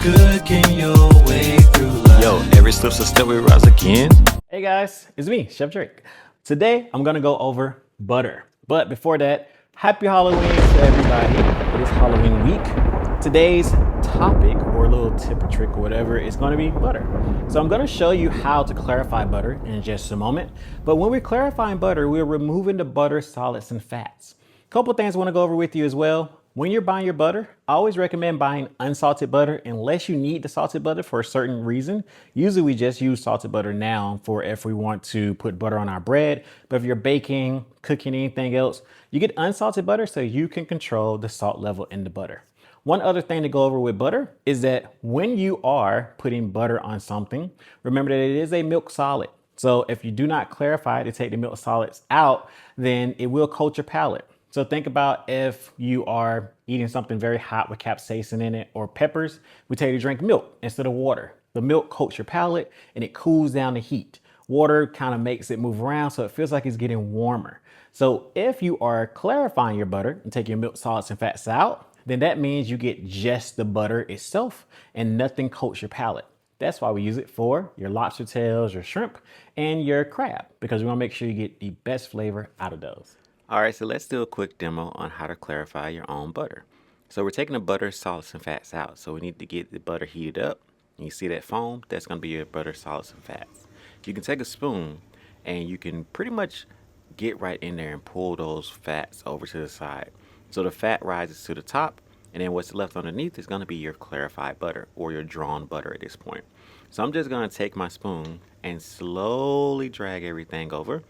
Cooking your way through life. Yo, every slip's a step we rise again. Hey guys, it's me, Chef Drake. Today, I'm gonna go over butter. But before that, happy Halloween to everybody. It is Halloween week. Today's topic, or a little tip or trick or whatever, is gonna be butter. So I'm gonna show you how to clarify butter in just a moment. But when we're clarifying butter, we're removing the butter solids and fats. A couple things I wanna go over with you as well. When you're buying your butter, I always recommend buying unsalted butter unless you need the salted butter for a certain reason. Usually we just use salted butter now for if we want to put butter on our bread. But if you're baking, cooking, anything else, you get unsalted butter so you can control the salt level in the butter. One other thing to go over with butter is that when you are putting butter on something, remember that it is a milk solid. So if you do not clarify to take the milk solids out, then it will coat your palate. So think about if you are eating something very hot with capsaicin in it or peppers, we tell you to drink milk instead of water. The milk coats your palate and it cools down the heat. Water kind of makes it move around so it feels like it's getting warmer. So if you are clarifying your butter and taking your milk solids and fats out, then that means you get just the butter itself and nothing coats your palate. That's why we use it for your lobster tails, your shrimp, and your crab, because we want to make sure you get the best flavor out of those. All right, so let's do a quick demo on how to clarify your own butter. So we're taking the butter, solids, and fats out. So we need to get the butter heated up. And you see that foam? That's going to be your butter, solids, and fats. You can take a spoon and you can pretty much get right in there and pull those fats over to the side. So the fat rises to the top, and then what's left underneath is going to be your clarified butter or your drawn butter at this point. So I'm just going to take my spoon and slowly drag everything over,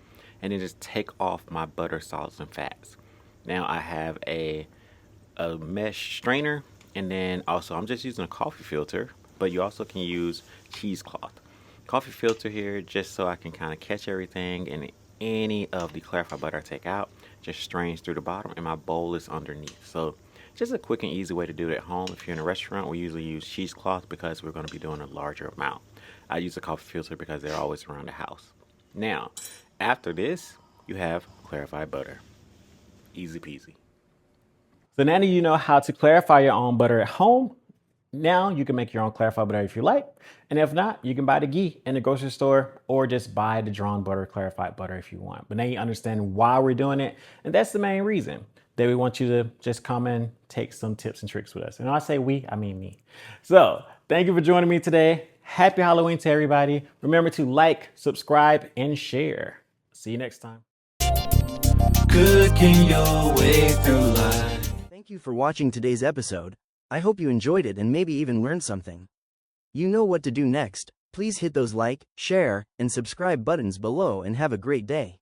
and then just take off my butter, solids, and fats. Now I have a mesh strainer, and then also I'm just using a coffee filter, but you also can use cheesecloth. Coffee filter here just so I can kind of catch everything, and any of the clarified butter I take out just strains through the bottom, and my bowl is underneath. So just a quick and easy way to do it at home. If you're in a restaurant, we usually use cheesecloth because we're going to be doing a larger amount. I use a coffee filter because they're always around the house. Now, after this, you have clarified butter. Easy peasy. So now that you know how to clarify your own butter at home, now you can make your own clarified butter if you like. And if not, you can buy the ghee in the grocery store or just buy the drawn butter, clarified butter if you want. But now you understand why we're doing it. And that's the main reason that we want you to just come and take some tips and tricks with us. And when I say we, I mean me. So thank you for joining me today. Happy Halloween to everybody. Remember to like, subscribe, and share. See you next time. Cooking your way through life. Thank you for watching today's episode. I hope you enjoyed it and maybe even learned something. You know what to do next. Please hit those like, share, and subscribe buttons below and have a great day.